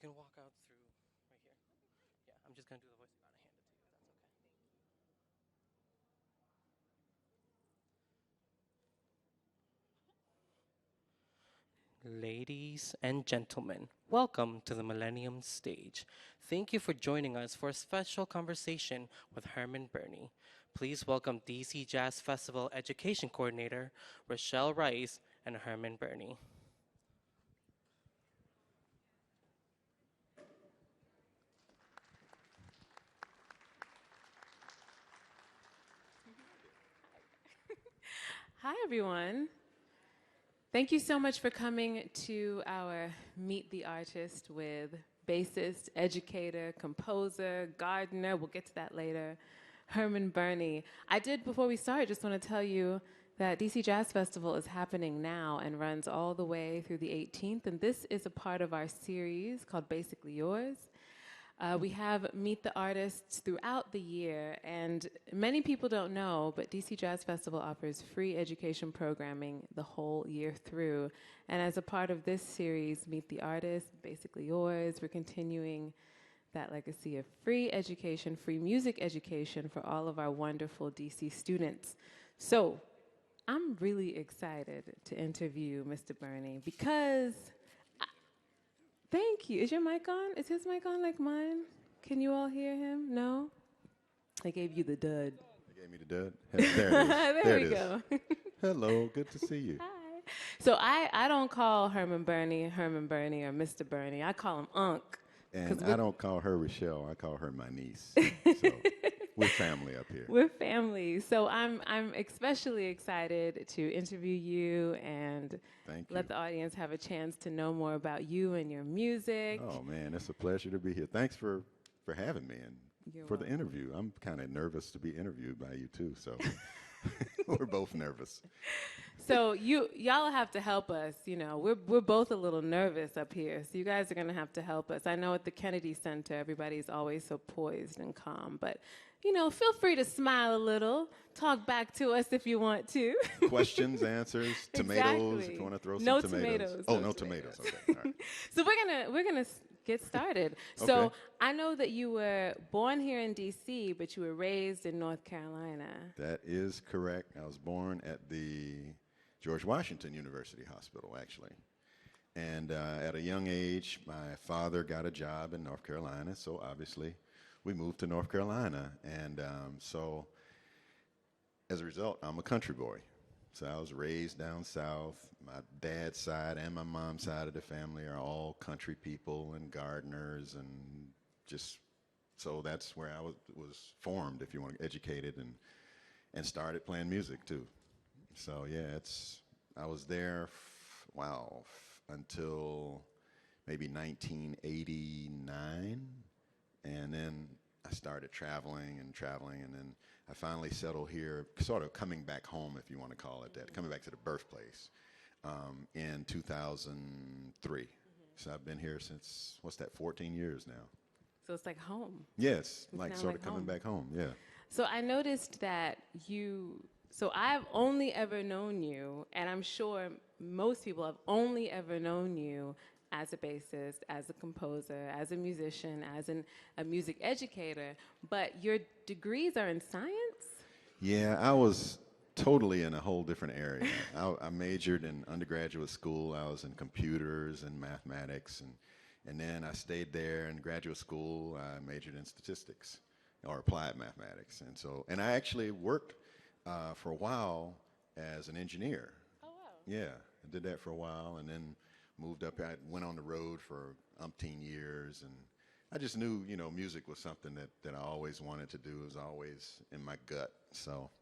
can walk out through right here. Yeah, I'm just gonna do the voice. I gotta hand it to you. That's okay. Ladies and gentlemen, welcome to the Millennium Stage. Thank you for joining us for a special conversation with Herman Burney. Please welcome DC Jazz Festival Education Coordinator Rochelle Rice and Herman Burney. Hi, everyone. Thank you so much for coming to our Meet the Artist with bassist, educator, composer, gardener. We'll get to that later. Herman Burney. Before we start, just want to tell you that DC Jazz Festival is happening now and runs all the way through the 18th. And this is a part of our series called Basically Yours. We have Meet the Artists throughout the year, and many people don't know, but DC Jazz Festival offers free education programming the whole year through. And as a part of this series, Meet the Artists, Basically Yours, we're continuing that legacy of free education, free music education for all of our wonderful DC students. So I'm really excited to interview Mr. Burney because thank you. Is your mic on? Is his mic on like mine? Can you all hear him? No? I gave you the dud. They gave me the dud. There it is. There it we is. go. Hello, good to see you. Hi. So I don't call Herman Burney, or Mr. Burney. I call him Unc. And I don't call her Rochelle. I call her my niece. So we're family up here. We're family. So I'm especially excited to interview you and let the audience have a chance to know more about you and your music. Oh, man, it's a pleasure to be here. Thanks for having me and You're for the welcome. interview. I'm kind of nervous to be interviewed by you, too, so we're both nervous. So y'all have to help us. You know, we're both a little nervous up here, so you guys are gonna have to help us. I know at the Kennedy Center, everybody's always so poised and calm, but you know, feel free to smile a little, talk back to us if you want to. Questions, answers, tomatoes, if you want to throw some No tomatoes. Oh, no tomatoes. Okay, all right. So we're gonna get started. So Okay. I know that you were born here in D.C., but you were raised in North Carolina. That is correct. I was born at the George Washington University Hospital, actually. And at a young age, my father got a job in North Carolina, so obviously we moved to North Carolina. And so as a result, I'm a country boy. So I was raised down south. My dad's side and my mom's side of the family are all country people and gardeners and just, so that's where I was formed, if you want, educated and started playing music too. So yeah, I was there, until maybe 1989, and then I started traveling, and then I finally settled here, sort of coming back home, if you want to call it that, coming back to the birthplace in 2003. So I've been here since, 14 years now. So it's like home. Yes, It's like kinda sort like of coming home. back home, yeah. So I noticed that so I've only ever known you, and I'm sure most people have only ever known you as a bassist, as a composer, as a musician, as a music educator, but your degrees are in science? Yeah, I was totally in a whole different area. I majored in undergraduate school. I was in computers and mathematics, and then I stayed there in graduate school. I majored in statistics or applied mathematics, and I actually worked for a while as an engineer. Oh, wow. Yeah, I did that for a while, and then moved up. I went on the road for umpteen years, and I just knew, music was something that I always wanted to do. It was always in my gut. So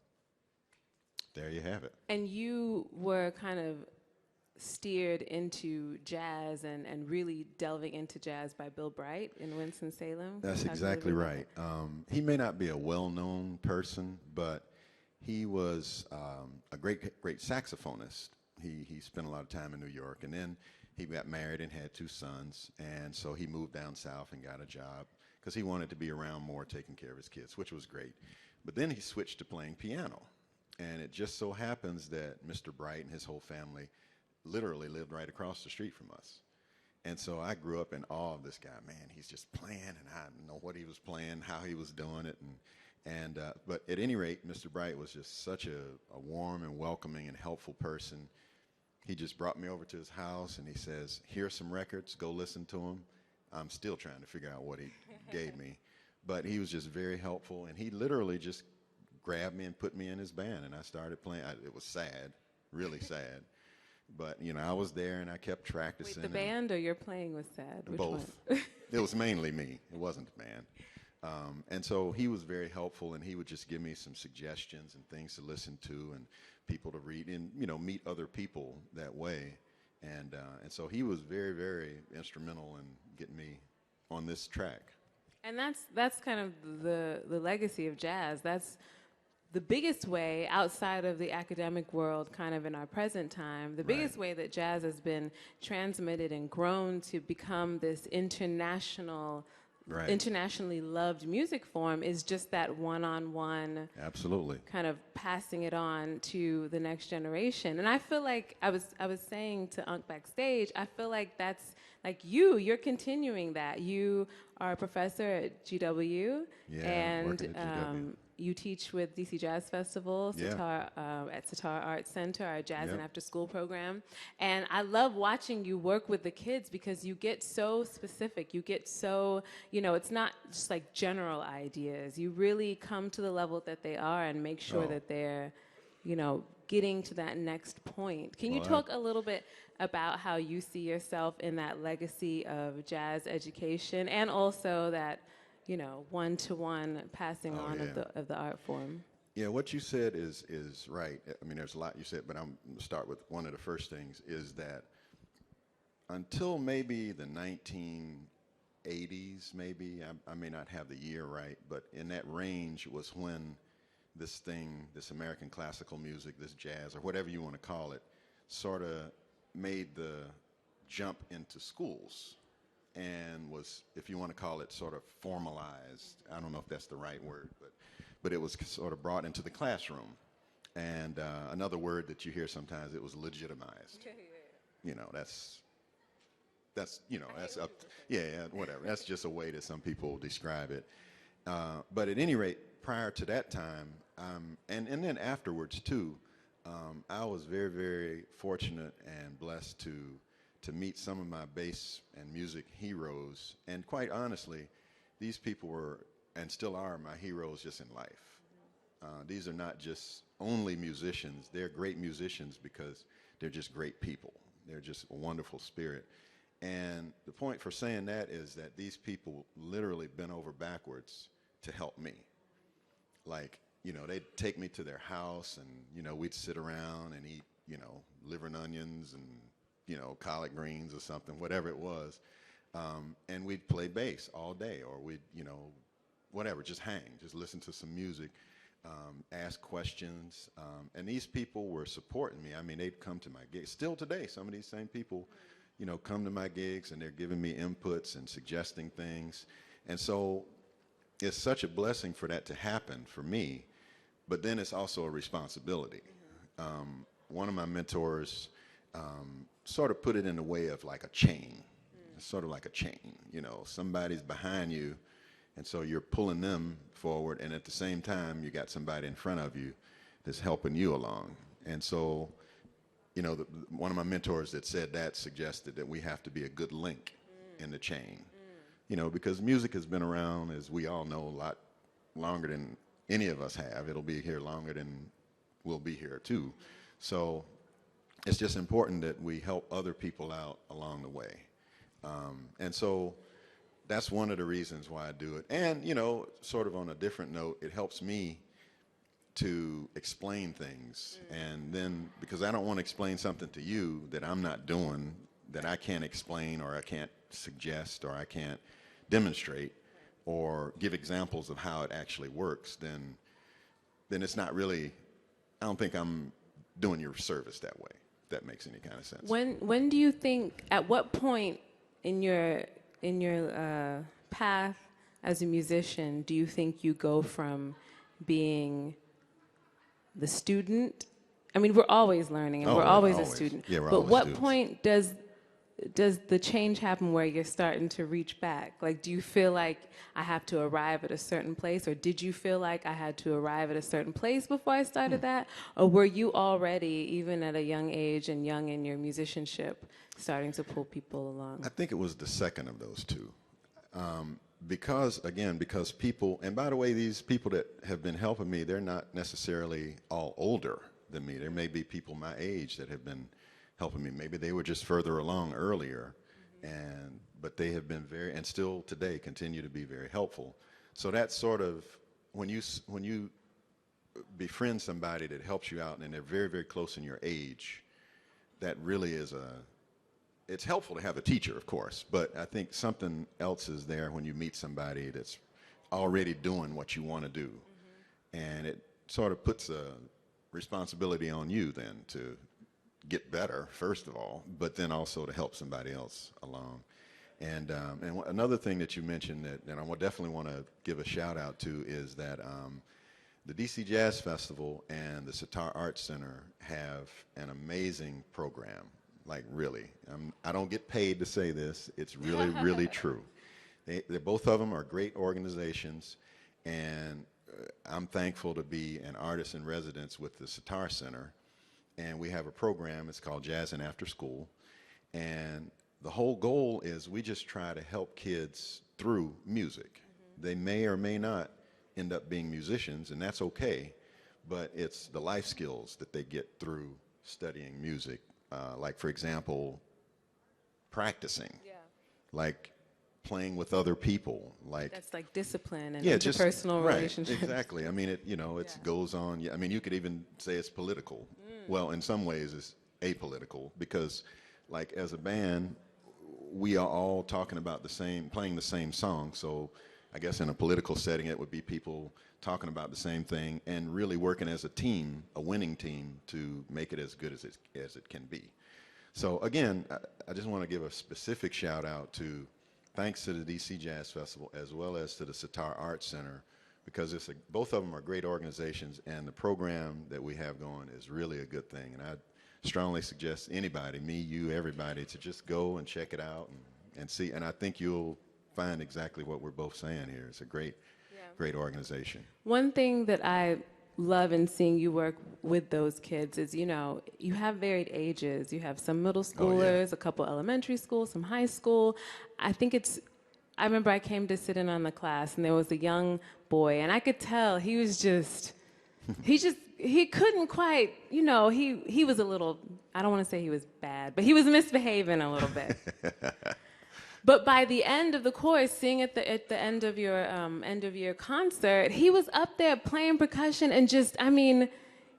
there you have it. And you were kind of steered into jazz and really delving into jazz by Bill Bright in Winston-Salem. That's Can you talk a exactly little bit right. about He may not be a well-known person, but he was a great saxophonist. He spent a lot of time in New York, and then he got married and had two sons, and so he moved down south and got a job because he wanted to be around more, taking care of his kids, which was great. But then he switched to playing piano, and it just so happens that Mr. Bright and his whole family literally lived right across the street from us. And so I grew up in awe of this guy. Man, he's just playing, and I didn't know what he was playing, how he was doing it. But at any rate, Mr. Bright was just such a warm and welcoming and helpful person. He just brought me over to his house, and he says, here's some records, go listen to them. I'm still trying to figure out what he gave me. But he was just very helpful, and he literally just grabbed me and put me in his band, and I started playing. It was sad, really sad. But, you know, I was there, and I kept practicing. Wait, the band or your playing was sad? Which both. one? It was mainly me. It wasn't the band. And so he was very helpful, and he would just give me some suggestions and things to listen to and people to read and, you know, meet other people that way. And so he was very, very instrumental in getting me on this track. And that's kind of the legacy of jazz. That's the biggest way outside of the academic world, kind of in our present time, the biggest way that jazz has been transmitted and grown to become this internationally loved music form is just that one-on-one, absolutely, kind of passing it on to the next generation. And I feel like I was saying to Unc backstage, I feel like that's like you're continuing that. You are a professor at GW, and you teach with DC Jazz Festival, Sitar, at Sitar Arts Center, our jazz and after school program. And I love watching you work with the kids because you get so specific. You get so, you know, it's not just like general ideas. You really come to the level that they are and make sure that they're, you know, getting to that next point. Can you talk a little bit about how you see yourself in that legacy of jazz education and also that, you know, one-to-one passing on of the art form? Yeah, what you said is right. I mean, there's a lot you said, but I'm going to start with one of the first things is that until maybe the 1980s, maybe, I may not have the year right, but in that range was when this American classical music, this jazz, or whatever you want to call it, sort of made the jump into schools and was, if you want to call it, sort of formalized. I don't know if that's the right word, but it was sort of brought into the classroom. And another word that you hear sometimes, it was legitimized. You know, that's you know, that's up. Whatever. That's just a way that some people describe it. But at any rate, prior to that time, and then afterwards too, I was very, very fortunate and blessed to meet some of my bass and music heroes. And quite honestly, these people were and still are my heroes just in life. These are not just only musicians. They're great musicians because they're just great people. They're just a wonderful spirit. And the point for saying that is that these people literally bent over backwards to help me. Like, you know, they'd take me to their house and, you know, we'd sit around and eat, you know, liver and onions and, you know, collard greens or something, whatever it was. And we'd play bass all day, or we'd, you know, whatever, just hang, just listen to some music, ask questions. And these people were supporting me. I mean, they'd come to my gigs. Still today, some of these same people, you know, come to my gigs and they're giving me inputs and suggesting things. And so it's such a blessing for that to happen for me, but then it's also a responsibility. One of my mentors sort of put it in the way of like a chain. It's sort of like a chain, you know, somebody's behind you, and so you're pulling them forward, and at the same time, you got somebody in front of you that's helping you along. And so, you know, one of my mentors that said that suggested that we have to be a good link in the chain. You know, because music has been around, as we all know, a lot longer than any of us have. It'll be here longer than we'll be here, too. So it's just important that we help other people out along the way. And so that's one of the reasons why I do it. And, you know, sort of on a different note, it helps me to explain things. And then, because I don't want to explain something to you that I'm not doing, that I can't explain or I can't suggest or I can't demonstrate or give examples of how it actually works, then it's not really, I don't think I'm doing your service that way, if that makes any kind of sense. When do you think, at what point in your path as a musician do you think you go from being the student? I mean, we're always learning and we're always a student. Yeah, we're but always what students. point does does the change happen where you're starting to reach back? Like, do you feel like I have to arrive at a certain place, or did you feel like I had to arrive at a certain place before I started that? Or were you already, even at a young age and young in your musicianship, starting to pull people along? I think it was the second of those two. Because people, and by the way, these people that have been helping me, they're not necessarily all older than me. There may be people my age that have been helping me. Maybe they were just further along earlier, but they have been very, and still today continue to be very helpful. So that's sort of, when you befriend somebody that helps you out and they're very, very close in your age, that really is it's helpful to have a teacher, of course, but I think something else is there when you meet somebody that's already doing what you want to do. And it sort of puts a responsibility on you then to get better, first of all, but then also to help somebody else along. And another thing that you mentioned that I definitely want to give a shout out to is that the DC Jazz Festival and the Sitar Arts Center have an amazing program. Like, really. I don't get paid to say this. It's really, really true. Both of them are great organizations, and I'm thankful to be an artist in residence with the Sitar Center. And we have a program. It's called Jazz and After School. And the whole goal is we just try to help kids through music. They may or may not end up being musicians, and that's okay. But it's the life skills that they get through studying music. Like, for example, practicing, like playing with other people, like that's like discipline and interpersonal relationships. Right, exactly. I mean, it goes on. I mean, you could even say it's political. Well, in some ways, it's apolitical because, like, as a band, we are all talking about playing the same song. So, I guess in a political setting, it would be people talking about the same thing and really working as a team, a winning team, to make it as good as it can be. So again, I just want to give a specific shout out to, thanks to the DC Jazz Festival as well as to the Sitar Arts Center, because both of them are great organizations, and the program that we have going is really a good thing. And I strongly suggest anybody, me, you, everybody, to just go and check it out and see. And I think you'll find exactly what we're both saying here. It's a great organization. One thing that I love in seeing you work with those kids is, you have varied ages. You have some middle schoolers, a couple elementary school, some high school. I remember I came to sit in on the class, and there was a young boy, and I could tell he was he couldn't quite, he was a little, I don't want to say he was bad, but he was misbehaving a little bit. But by the end of the course, seeing at the end of your concert, he was up there playing percussion and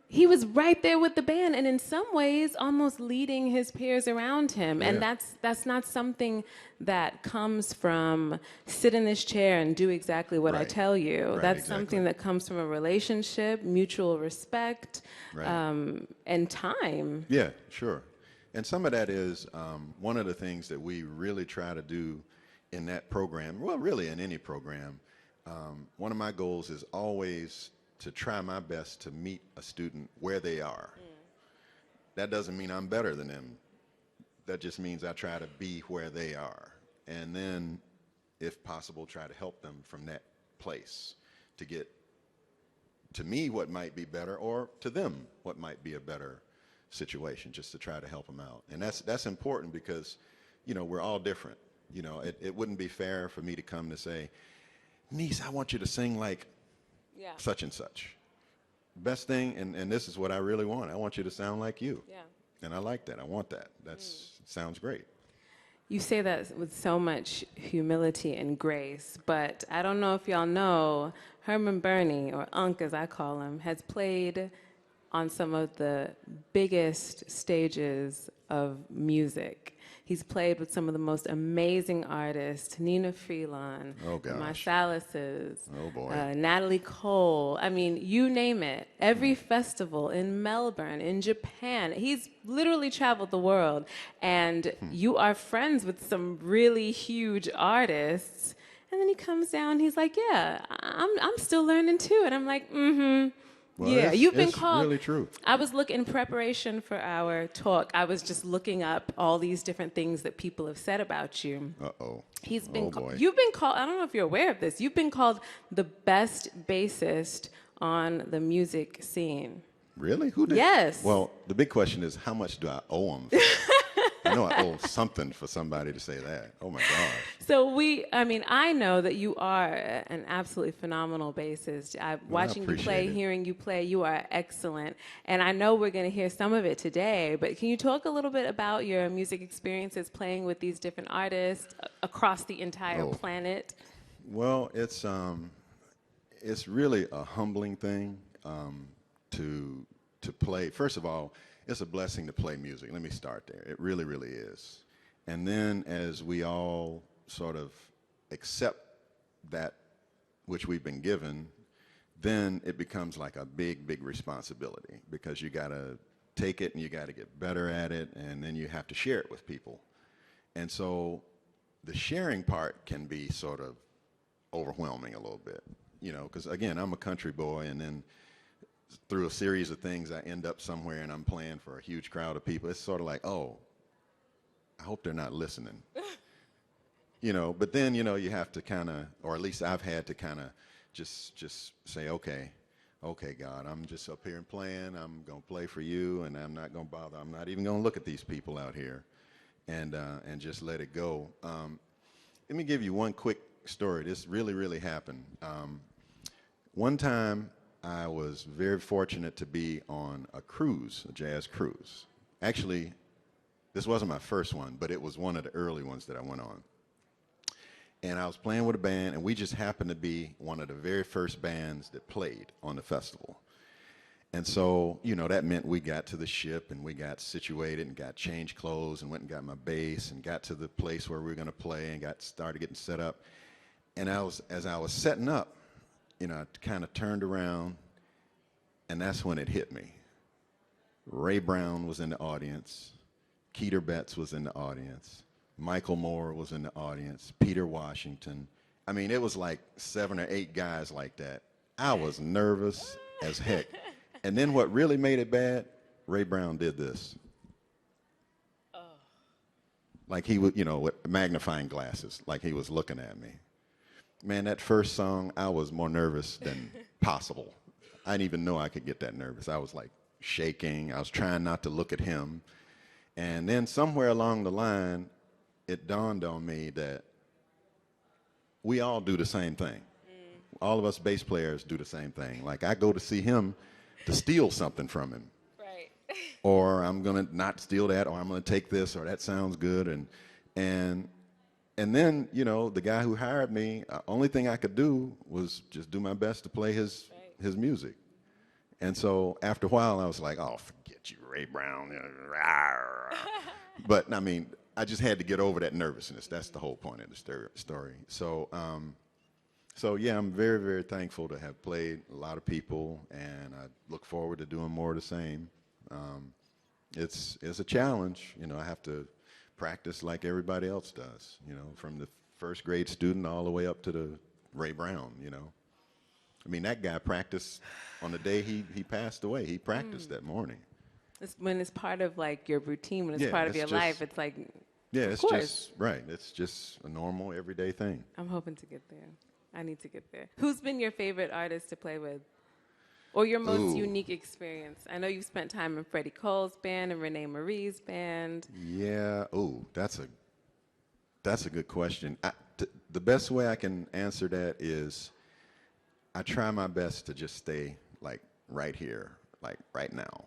he was right there with the band, and in some ways almost leading his peers around him. Yeah. And that's not something that comes from sit in this chair and do exactly what I tell you. Right, that's something that comes from a relationship, mutual respect, and time. Yeah, sure. And some of that is one of the things that we really try to do in that program, well, really in any program. One of my goals is always to try my best to meet a student where they are. That doesn't mean I'm better than them. That just means I try to be where they are. And then, if possible, try to help them from that place to get to me what might be better, or to them what might be a better situation, just to try to help them out. And that's important because, we're all different. It wouldn't be fair for me to come to say, niece, I want you to sing like such and such. Best thing, and this is what I really want. I want you to sound like you. Yeah. And I like that. I want that. Sounds great. You say that with so much humility and grace, but I don't know if y'all know, Herman Burney, or Unc as I call him, has played on some of the biggest stages of music. He's played with some of the most amazing artists, Nina Freelon, Marsalis's, Natalie Cole. I mean, you name it. Every festival in Melbourne, in Japan. He's literally traveled the world. And you are friends with some really huge artists. And then he comes down, he's like, yeah, I'm still learning too. And I'm like, Well, Yeah, you've been it's called. really true. I was looking in preparation for our talk. I was just looking up all these different things that people have said about you. Uh-oh. He's been. Oh, boy. You've been called. I don't know if you're aware of this. You've been called the best bassist on the music scene. Really? Who did? Yes. Well, the big question is, how much do I owe them? I know I owe something for somebody to say that. Oh, my gosh. So I know that you are an absolutely phenomenal bassist. Watching you play, appreciate it. hearing you play, you are excellent. And I know we're going to hear some of it today, but can you talk a little bit about your music experiences playing with these different artists across the entire planet? Well, it's really a humbling thing to play. First of all, it's a blessing to play music. Let me start there. It really, really is. And then as we all sort of accept that which we've been given, then it becomes like a big, big responsibility because you got to take it and you got to get better at it, and then you have to share it with people. And so the sharing part can be sort of overwhelming a little bit, you know, because again, I'm a country boy, and then through a series of things, I end up somewhere and I'm playing for a huge crowd of people. It's sort of like, oh, I hope they're not listening. You know, but then, you know, you have to kind of, or at least I've had to kind of just say, okay, God, I'm just up here and playing. I'm going to play for you, and I'm not going to bother. I'm not even going to look at these people out here, and just let it go. Let me give you one quick story. This really, really happened. One time, I was very fortunate to be on a cruise, a jazz cruise. Actually, this wasn't my first one, but it was one of the early ones that I went on. And I was playing with a band, and we just happened to be one of the very first bands that played on the festival. And so, you know, that meant we got to the ship, and we got situated, and got changed clothes, and went and got my bass, and got to the place where we were going to play, and started getting set up. And as I was setting up, you know, I kind of turned around, and that's when it hit me. Ray Brown was in the audience. Keter Betts was in the audience. Michael Moore was in the audience. Peter Washington. I mean, it was like 7 or 8 guys like that. I was nervous as heck. And then what really made it bad, Ray Brown did this. Oh. Like he would, you know, with magnifying glasses, like he was looking at me. Man, that first song, I was more nervous than possible. I didn't even know I could get that nervous. I was like shaking. I was trying not to look at him. And then somewhere along the line, it dawned on me that we all do the same thing. All of us bass players do the same thing. Like I go to see him to steal something from him. Right. Or I'm going to not steal that, or I'm going to take this, or that sounds good. And then, you know, the guy who hired me, only thing I could do was just do my best to play his music. And so after a while, I was like, oh, forget you, Ray Brown. But, I mean, I just had to get over that nervousness. That's the whole point of the story. So, yeah, I'm very, very thankful to have played a lot of people, and I look forward to doing more of the same. It's a challenge. You know, I have to practice like everybody else does, you know, from the first grade student all the way up to the Ray Brown, you know. I mean, that guy practiced on the day he passed away. He practiced that morning. When it's part of like your routine, when it's part of your life, it's like, yeah, of it's course. just, right. It's just a normal, everyday thing. I'm hoping to get there. I need to get there. Who's been your favorite artist to play with? Or your most unique experience? I know you've spent time in Freddie Cole's band and Renee Marie's band. Yeah. That's a good question. The best way I can answer that is I try my best to just stay like right here, like right now.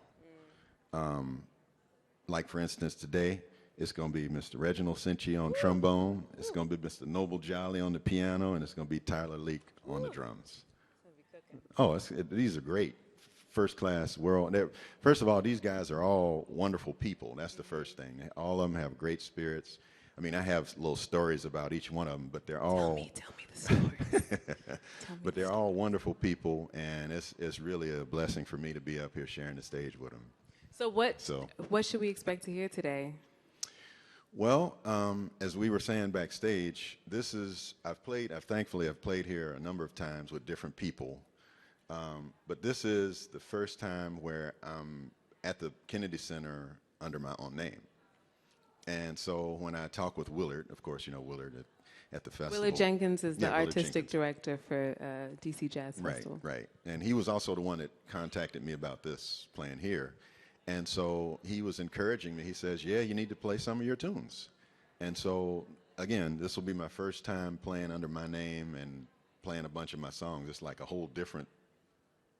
Like for instance, today it's going to be Mr. Reginald Cinci on trombone. It's going to be Mr. Noble Jolly on the piano, and it's going to be Tyler Leak on the drums. Oh, these are great, first-class world. First of all, these guys are all wonderful people. That's the first thing. All of them have great spirits. I mean, I have little stories about each one of them, but they're all. Tell me the story. But they're all wonderful people, and it's really a blessing for me to be up here sharing the stage with them. So what should we expect to hear today? Well, as we were saying backstage, thankfully I've played here a number of times with different people. But this is the first time where I'm at the Kennedy Center under my own name. And so when I talk with Willard, of course, you know Willard at the festival. Willard Jenkins is the Yeah, Willard artistic Jenkins. director for DC Jazz Festival. Right. And he was also the one that contacted me about this playing here. And so he was encouraging me. He says, yeah, you need to play some of your tunes. And so, again, this will be my first time playing under my name and playing a bunch of my songs. It's like a whole different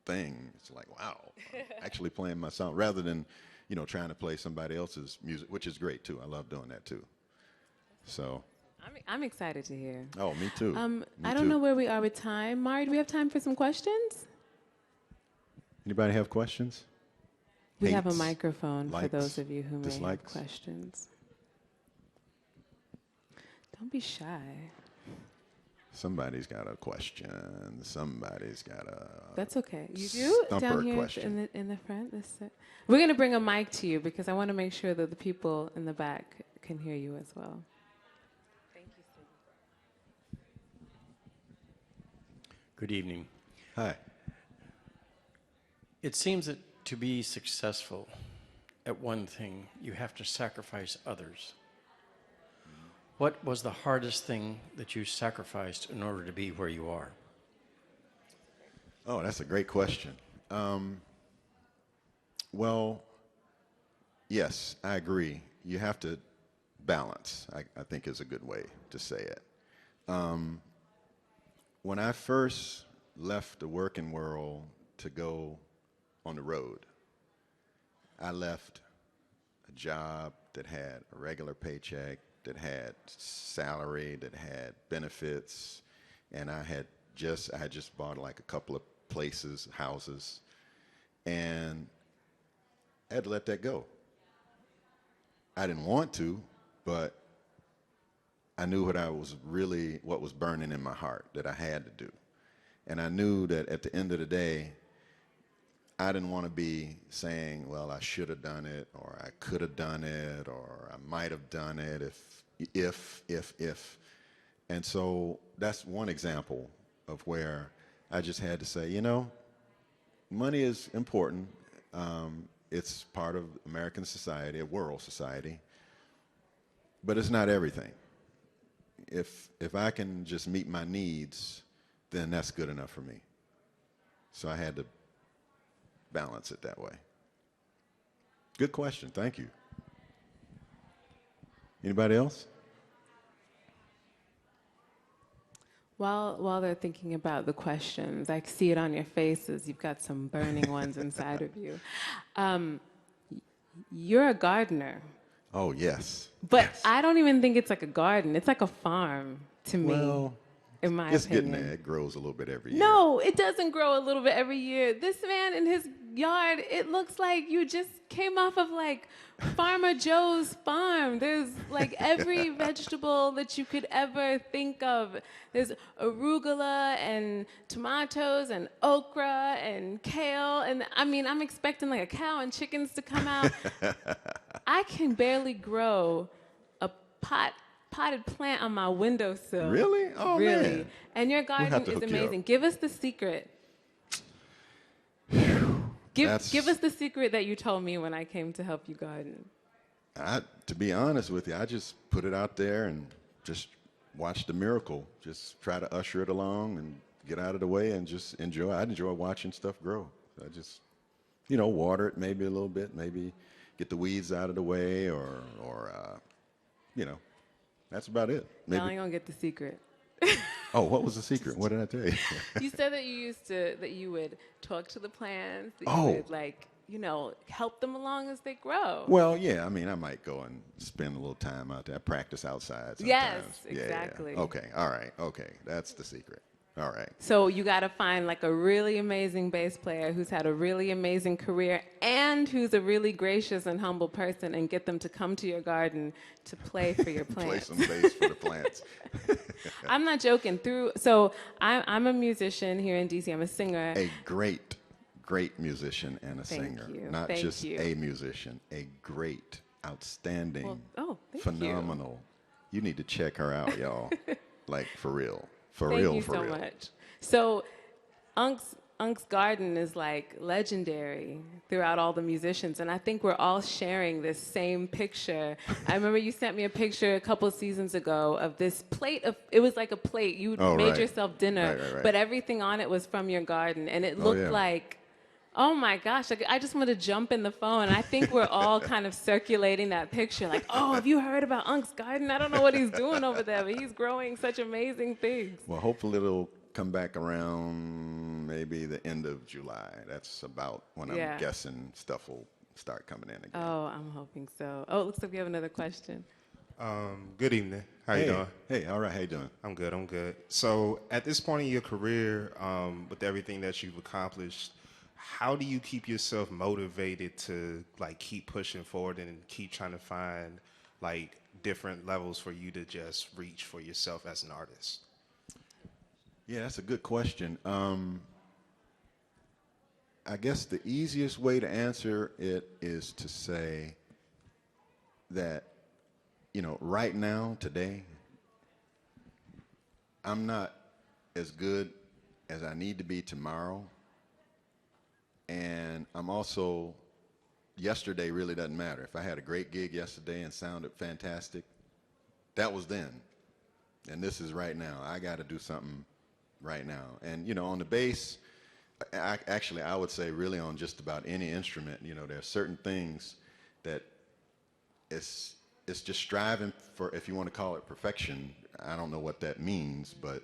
thing. It's like, wow, I'm actually playing my song rather than, you know, trying to play somebody else's music, which is great, too. I love doing that, too. So. I'm excited to hear. Oh, me too. I don't know where we are with time. Mari, do we have time for some questions? Anybody have questions? We have a Hates, microphone likes, for those of you who may have dislikes? questions. Don't be shy. Somebody's got a question. Somebody's got a That's okay. You do stumper down here question. in the front. We're going to bring a mic to you because I want to make sure that the people in the back can hear you as well. Thank you, Steve. Good evening. Hi. It seems that to be successful at one thing, you have to sacrifice others. What was the hardest thing that you sacrificed in order to be where you are? Oh, that's a great question. Well, yes, I agree. You have to balance, I think is a good way to say it. When I first left the working world to go on the road, I left a job that had a regular paycheck, that had salary, that had benefits, and I had just bought like a couple of places, houses, and I had to let that go. I didn't want to, but I knew what was burning in my heart that I had to do. And I knew that at the end of the day, I didn't want to be saying, well, I should have done it, or I could have done it, or I might have done it if. And so that's one example of where I just had to say, you know, money is important. It's part of American society, a world society, but it's not everything. If I can just meet my needs, then that's good enough for me. So I had to balance it that way. Good question. Thank you. Anybody else? While they're thinking about the questions, I see it on your faces. You've got some burning ones inside of you. You're a gardener. Oh, yes. But yes. I don't even think it's like a garden. It's like a farm to me, Well, in my it's opinion. getting there. It grows a little bit every year. No, it doesn't grow a little bit every year. This man in his yard, it looks like you just came off of like Farmer Joe's farm. There's like every vegetable that you could ever think of. There's arugula and tomatoes and okra and kale. And I mean, I'm expecting like a cow and chickens to come out. I can barely grow a potted plant on my windowsill. Really? Oh, really. man. And your have garden to is hook you up. amazing. Give us the secret. Give us the secret that you told me when I came to help you garden. To be honest with you, I just put it out there and just watch the miracle. Just try to usher it along and get out of the way and just enjoy. I enjoy watching stuff grow. I just, water it maybe a little bit, maybe get the weeds out of the way or that's about it. Now I'm gonna get the secret. Oh, what was the secret? What did I tell you? You said that you would talk to the plants, that Oh. you would help them along as they grow. Well, yeah, I mean, I might go and spend a little time out there. I practice outside sometimes. Yes, Yeah, exactly. Yeah. Okay, all right, okay. That's the secret. All right. So you got to find like a really amazing bass player who's had a really amazing career and who's a really gracious and humble person and get them to come to your garden to play for your plants. Play some bass for the plants. I'm not joking. So I'm a musician here in DC. I'm a singer. A great musician and a singer. You. Not Thank just you. a musician, a great, outstanding, thank phenomenal. You need to check her out, y'all. Like, for real. For Thank real, you for so real. much. So, Unks, Unc's Garden is like legendary throughout all the musicians, and I think we're all sharing this same picture. I remember you sent me a picture a couple of seasons ago of this plate of, it was like a plate, you Oh, made right. yourself dinner, Right. but everything on it was from your garden, and it Oh, looked yeah. like, oh my gosh, like, I just want to jump in the phone. I think we're all kind of circulating that picture, like, oh, have you heard about Unc's Garden? I don't know what he's doing over there, but he's growing such amazing things. Well, hopefully it'll come back around maybe the end of July. That's about when Yeah. I'm guessing stuff will start coming in again. Oh, I'm hoping so. Oh, it looks like we have another question. Good evening. How you doing? Hey, all right, how you doing? I'm good. So at this point in your career, with everything that you've accomplished, how do you keep yourself motivated to like keep pushing forward and keep trying to find like different levels for you to just reach for yourself as an artist? Yeah, that's a good question. I guess the easiest way to answer it is to say that, right now, today, I'm not as good as I need to be tomorrow. And I'm also, yesterday really doesn't matter. If I had a great gig yesterday and sounded fantastic, that was then. And this is right now. I got to do something right now. And, on the bass, I would say really on just about any instrument, there are certain things that it's just striving for, if you want to call it perfection. I don't know what that means, but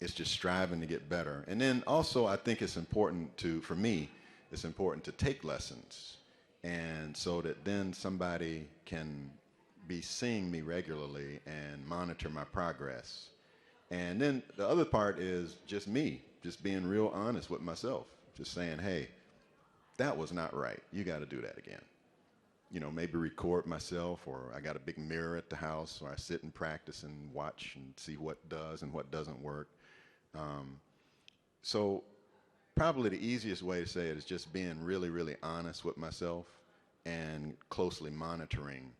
it's just striving to get better. And then also I think it's important for me, it's important to take lessons. And so that then somebody can be seeing me regularly and monitor my progress. And then the other part is just me, just being real honest with myself, just saying, hey, that was not right. You got to do that again. Maybe record myself, or I got a big mirror at the house, or I sit and practice and watch and see what does and what doesn't work. So probably the easiest way to say it is just being really, really honest with myself and closely monitoring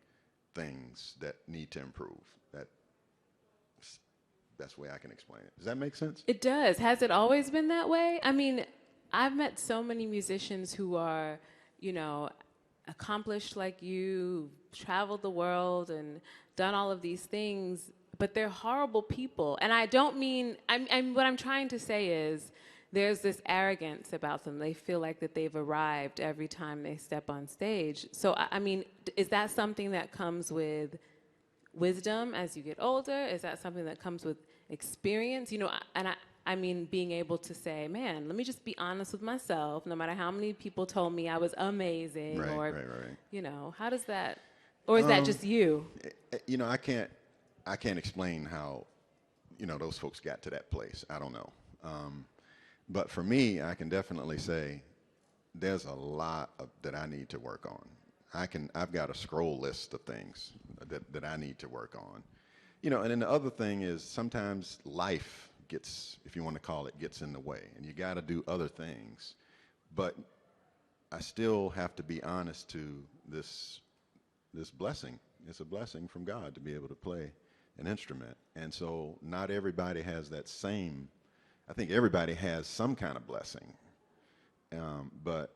things that need to improve. That's the way I can explain it. Does that make sense? It does. Has it always been that way? I mean, I've met so many musicians who are, accomplished like you, traveled the world and done all of these things, but they're horrible people. And I don't mean, what I'm trying to say is there's this arrogance about them. They feel like that they've arrived every time they step on stage. So, I mean, is that something that comes with wisdom as you get older? Is that something that comes with experience? And I mean, being able to say, man, let me just be honest with myself, no matter how many people told me I was amazing. Right. How does that, or is that just you? I can't explain how, those folks got to that place. I don't know. But for me, I can definitely say there's a lot that I need to work on. I've got a scroll list of things that I need to work on. And then the other thing is sometimes life gets, if you want to call it, gets in the way, and you got to do other things. But I still have to be honest to this blessing. It's a blessing from God to be able to play an instrument. And so not everybody has that same, I think everybody has some kind of blessing. But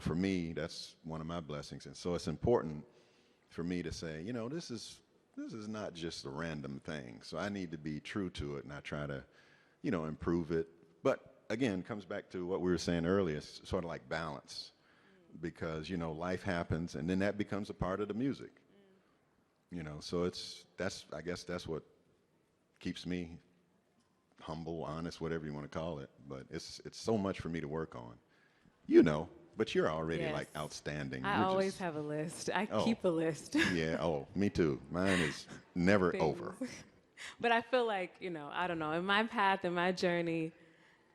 for me, that's one of my blessings. And so it's important for me to say, this is not just a random thing. So I need to be true to it, and I try to, improve it. But again, it comes back to what we were saying earlier. It's sort of like balance, because, life happens, and then that becomes a part of the music. So I guess that's what keeps me humble, honest, whatever you want to call it. But it's so much for me to work on. But you're already Yes. like outstanding. I You're always just- have a list. I Oh. keep a list. Yeah, me too. Mine is never Things. over. But I feel like, I don't know, in my path, in my journey,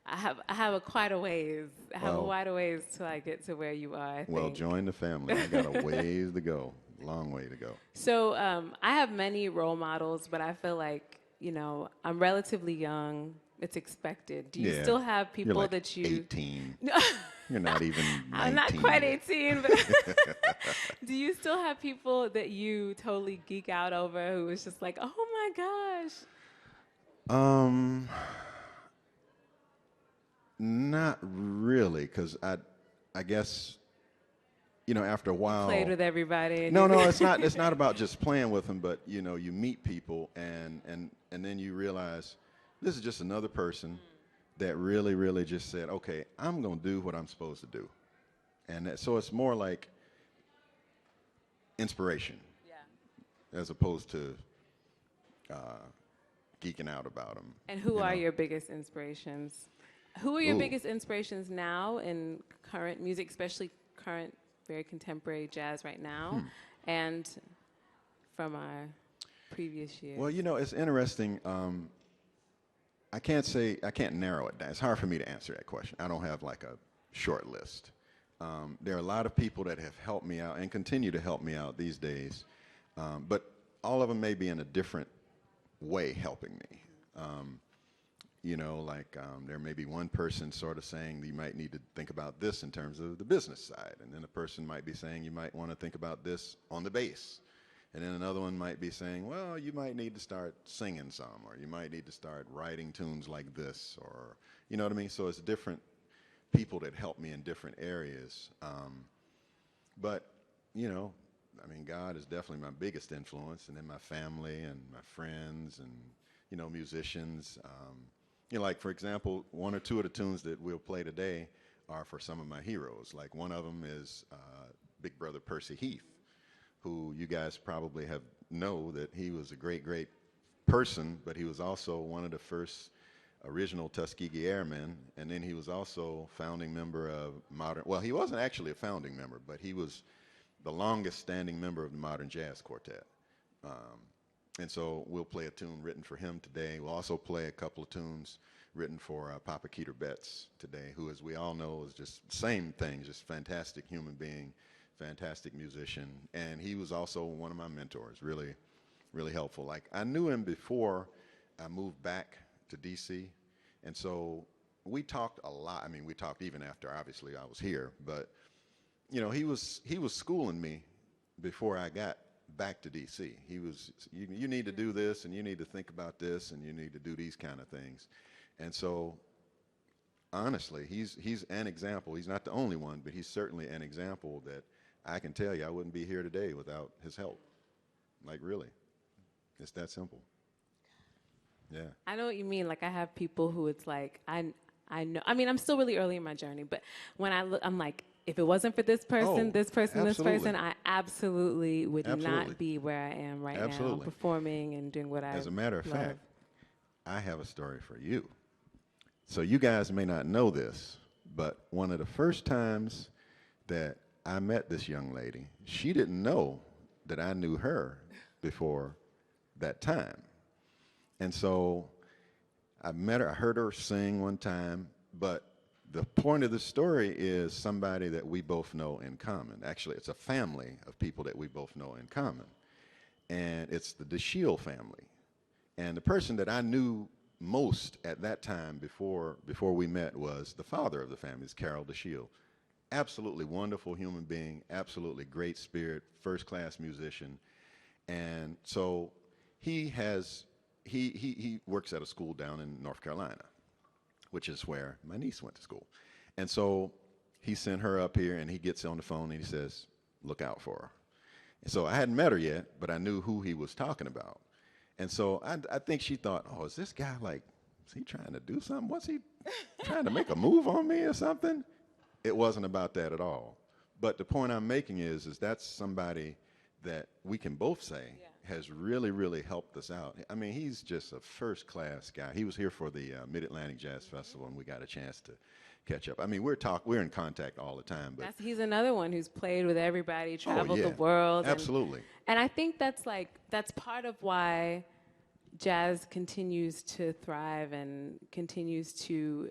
I have quite a ways. I have Well- quite a ways till I get to where you are, I Well, think. join the family. I got a ways to go, long way to go. So I have many role models, but I feel like, I'm relatively young. It's expected. Do you Yeah. still have people You're like that you... 18. You're not even 19. I'm not quite 18, but do you still have people that you totally geek out over who was just like, oh my gosh? Not really, because I guess, after a while. Played with everybody. And No, you- no, it's not. It's not about just playing with them, but you meet people, and then you realize this is just another person that really, really just said, okay, I'm gonna do what I'm supposed to do, and so it's more like inspiration as opposed to geeking out about them. And who are your biggest inspirations? Who are your biggest inspirations now in current music, especially current, very contemporary jazz right now, and from our previous years? Well, it's interesting. I can't narrow it down. It's hard for me to answer that question. I don't have like a short list. There are a lot of people that have helped me out and continue to help me out these days, but all of them may be in a different way helping me. There may be one person sort of saying you might need to think about this in terms of the business side, and then a person might be saying you might want to think about this on the bass, and then another one might be saying, well, you might need to start singing some, or you might need to start writing tunes like this, or you know what I mean? So it's different people that help me in different areas. But God is definitely my biggest influence, and then my family and my friends and musicians. Like, for example, one or two of the tunes that we'll play today are for some of my heroes. Like, one of them is Big Brother Percy Heath, who you guys probably know that he was a great, great person, but he was also one of the first original Tuskegee Airmen, and then he was also founding member of he wasn't actually a founding member, but he was the longest standing member of the Modern Jazz Quartet. And so we'll play a tune written for him today. We'll also play a couple of tunes written for Papa Keeter Betts today, who, as we all know, is just the same thing, just fantastic human being, fantastic musician. And he was also one of my mentors, really, really helpful. Like, I knew him before I moved back to D.C., and so we talked a lot. I mean, we talked even after, obviously, I was here. But, he was schooling me before I got back to D.C. He was, you need to do this, and you need to think about this, and you need to do these kind of things. And so, honestly, he's an example. He's not the only one, but he's certainly an example that I can tell you I wouldn't be here today without his help. Like, really. It's that simple. Yeah. I know what you mean. Like, I have people who it's like, I know. I mean, I'm still really early in my journey, but when I look, I'm like, if it wasn't for this person, this person, absolutely. this person, I absolutely would Absolutely. not be where I am right now, Absolutely. performing and doing what I As a matter of love. fact, I have a story for you. So you guys may not know this, but one of the first times that I met this young lady, she didn't know that I knew her before that time. And so I met her, I heard her sing one time, but the point of the story is somebody that we both know in common. Actually, it's a family of people that we both know in common. And it's the DeShiel family. And the person that I knew most at that time before we met was the father of the family, is Carol DeShiel. Absolutely wonderful human being, absolutely great spirit, first-class musician. And so he works at a school down in North Carolina, which is where my niece went to school. And so he sent her up here, and he gets on the phone, and he says, look out for her. And so I hadn't met her yet, but I knew who he was talking about. And so I think she thought, oh, is this guy like, is he trying to do something? Was he trying to make a move on me or something? It wasn't about that at all. But the point I'm making is that's somebody that we can both say has really, really helped us out. I mean, he's just a first-class guy. He was here for the Mid-Atlantic Jazz Festival, and we got a chance to catch up. I mean, we're in contact all the time. But He's another one who's played with everybody, traveled the world. Absolutely. And I think that's part of why jazz continues to thrive and continues to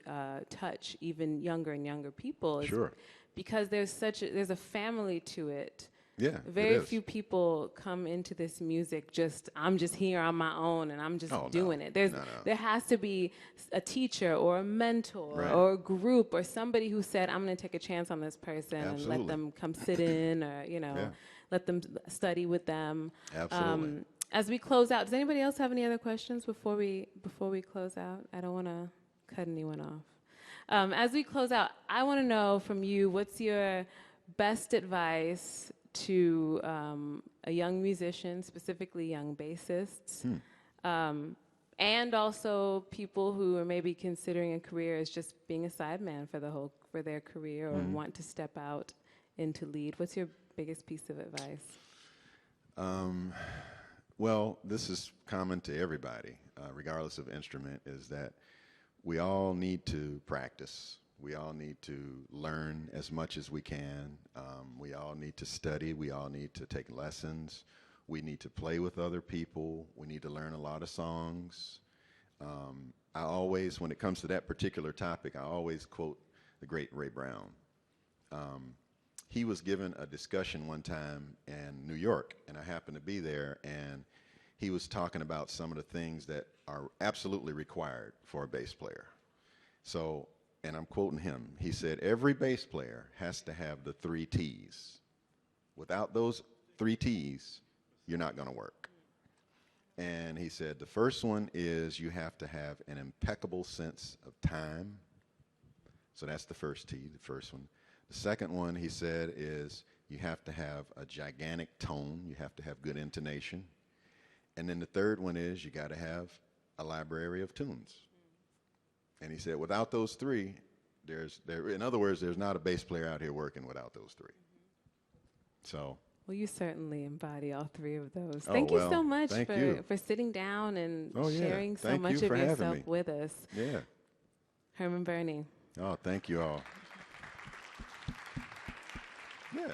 touch even younger and younger people. Sure. Because there's a family to it. Yeah, Very few people come into this music I'm just here on my own and I'm just doing it. There has to be a teacher or a mentor or a group or somebody who said, I'm going to take a chance on this person and let them come sit in or, let them study with them. Absolutely. As we close out, does anybody else have any other questions before we close out? I don't want to cut anyone off. As we close out, I want to know from you, what's your best advice to a young musician, specifically young bassists, and also people who are maybe considering a career as just being a sideman for their career or want to step out into lead? What's your biggest piece of advice? Well, this is common to everybody, regardless of instrument, is that we all need to practice. We all need to learn as much as we can. We all need to study. We all need to take lessons. We need to play with other people. We need to learn a lot of songs. I always, when it comes to that particular topic, I always quote the great Ray Brown. He was given a discussion one time in New York, and I happened to be there, and he was talking about some of the things that are absolutely required for a bass player. So, and I'm quoting him, he said, every bass player has to have the 3 T's. Without those 3 T's, you're not going to work. And he said, the first one is you have to have an impeccable sense of time. So that's the first T, the first one. The second one, he said, is you have to have a gigantic tone. You have to have good intonation. And then the third one is you got to have a library of tunes. And he said, without those 3, in other words, there's not a bass player out here working without those 3. So. Well, you certainly embody all 3 of those. Oh, thank you well, so much thank for, you. for sitting down and Oh, yeah. sharing so Thank much you of for having yourself me. with us. Yeah. Herman Burney. Oh, thank you all. Yeah.